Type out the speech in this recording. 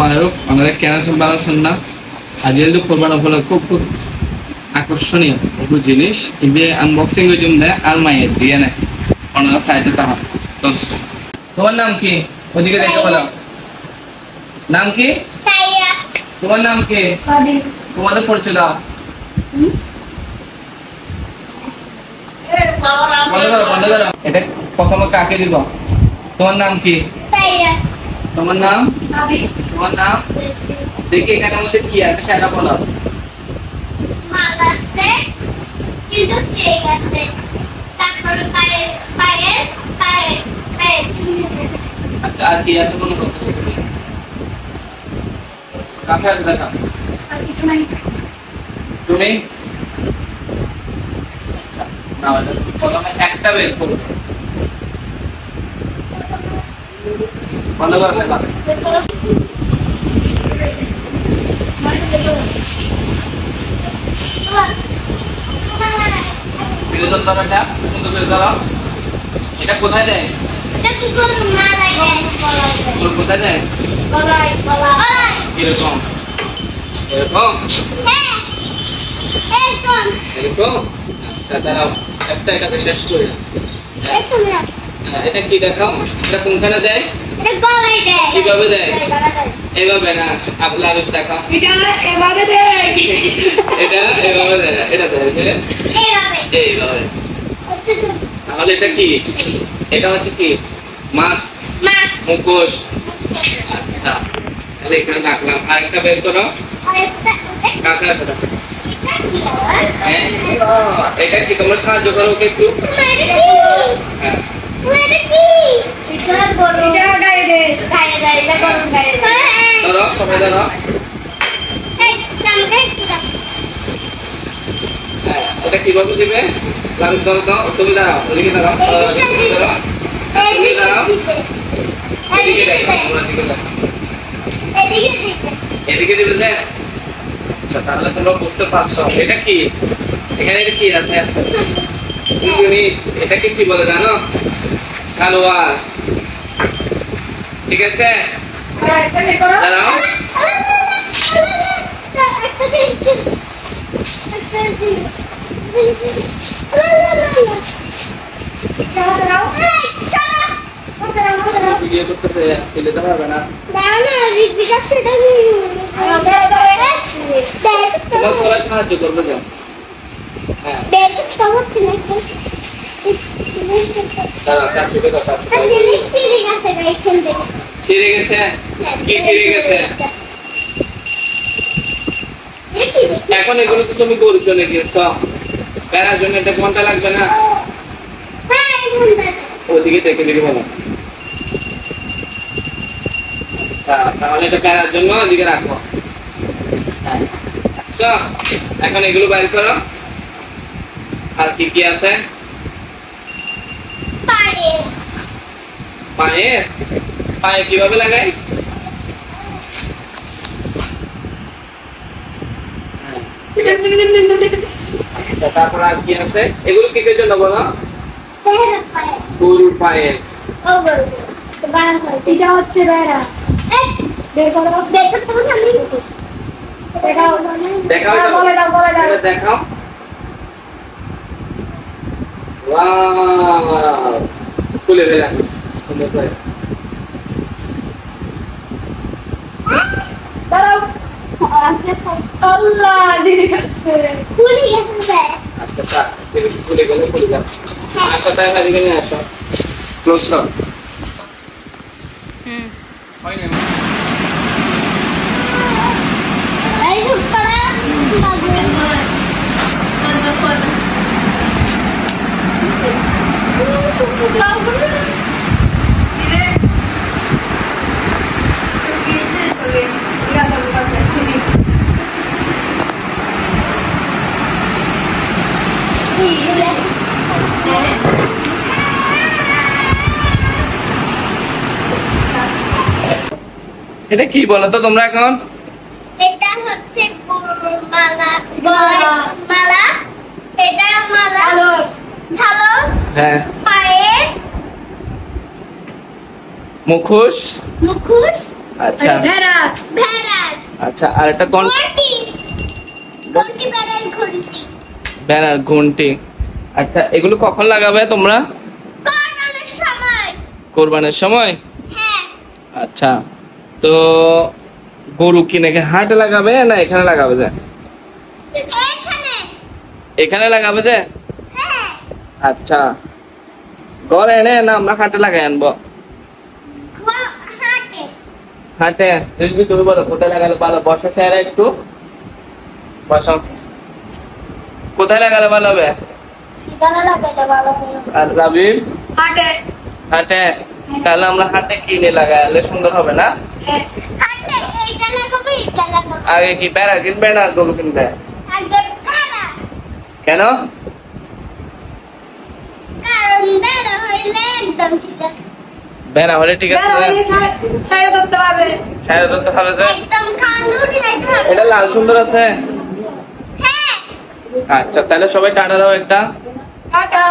মারুফ আমাদের কেনার বাড়াচ্ছেন না আজকে কোরবান উপলক্ষে খুব আকর্ষণীয় বহু জিনিস ইবে আনবক্সিং করে দিন দেয় আর মায়ের দিয়ে নেয় ওনার সাইডে তাহা তোমার নাম কি ওদিকে দেখে বলো নাম কি তোমার নাম কি তোমাদের পরিচয় দাও বন্ধ করো এটা প্রথমে কাকে দিব তোমার নাম কি তোমার নাম তোমার নাম দেখি এখানের মধ্যে কি আছে সেটা বলো আর কি আছে কোনো কথা কাছে আসবে না আর কিছু নাই তুমি না প্রথমে একটা বের করবে বন্ধ করতে পারবে এটা কোথায় দেয় কোথায় দেয় এরকম এরকম এরকম আচ্ছা দাঁড়াও একটা এটাকে শেষ করি এটা কি দেখাও এটা কোনখানে দেয় কিভাবে দেয় এভাবে না আপনার দেখাও এটা এভাবে দেয় এটা দেয় এইভাবে তাহলে এটা কি এটা হচ্ছে কি মাছ মুখোশ আচ্ছা তাহলে এখানে রাখলাম আরেকটা বের করো কাছে আছে এটা কি তোমার সাহায্য করো ওকে একটু ধরো সবাই ধরো এটা কিভাবে দিবে ধরো দাও তুমি দাঁড়াও ওদিকে দাঁড়াও তুমি দাঁড়াও এদিকে দিবে যে আচ্ছা তাহলে তোমরা বুঝতে পারছো এটা কি এখানে এটা কি আছে এটাকে কি বলে জানো সালোয়ার ঠিক আছে দাঁড়াও ভিডিও করতেছে ছেলে তো পারবে না তোমাকে ওরা সাহায্য করবে যাও ছিঁড়ে গেছে কি ছিঁড়ে গেছে এখন এগুলো তো তুমি গরুর জন্য গিয়েছ বেড়ার জন্য একটা ঘন্টা লাগবে না ওদিকে দেখে দেখে বলো তাহলে এটা বেড়ার জন্য ওদিকে রাখো এখন এগুলো বাইর করো আর কি কি আছে পায়ে পায়ে কিভাবে লাগাই তারপর আর কি আছে এগুলো কিসের জন্য বলো গরুর পায়ে এটা হচ্ছে বেড়া দেখাও খুলে ফেলা খুলে গেলে খুলে যাও আসো তাই হারিয়ে নিয়ে আসো ক্লোজ কর হয় না এটা কি বলো তো তোমরা এখন এটা হচ্ছে গরুর মালা মালা এটা মালা ঝালর হ্যাঁ পায়ে মুখোশ মুখোশ আচ্ছা ভেড়া ভেড়ার আচ্ছা, আর একটা ঘন্টি ঘন্টি ভেড়ার ঘন্টি ভেড়ার ঘন্টি। আচ্ছা, এগুলো কখন লাগাবে তোমরা? কোরবানির সময়। কোরবানের সময়? হ্যাঁ আচ্ছা, তো গরু কি নাকি হাটে লাগাবে না এখানে লাগাবে যে? এখানে। এখানে লাগাবে যে? হ্যাঁ আচ্ছা, ঘরে এনে না আমরা হাটে লাগাই আনবো? হাটে। হাটে। তুমি বলো কোথায় লাগালে ভালো? বসো খেয়াল একটু, বসো। কোথায় লাগালে ভালো হবে? এখানে লাগাইলে ভালো হবে। আর রাবিব? হাটে। হাটে। তাহলে আমরা হাটে কিনে লাগালে সুন্দর হবে না? হাটে এটা লাগাবো এটা লাগাবো। আগে কি বেড়া কিনবে না গরু কিনবে? আগে ভেড়া। কেন? কারণ ভেড়া হইলে একদম ঠিক আছে। বেড়া হলে ঠিক আছে, ভেড়া হইলে সাইডে ধরতে পারবে। ছায়া ধরতে হবে যে? একদম খান দুটি লাইতে হবে। এটা লাল সুন্দর আছে। হ্যাঁ আচ্ছা, তাহলে সবাই টাটা দাও একটা। টাটা।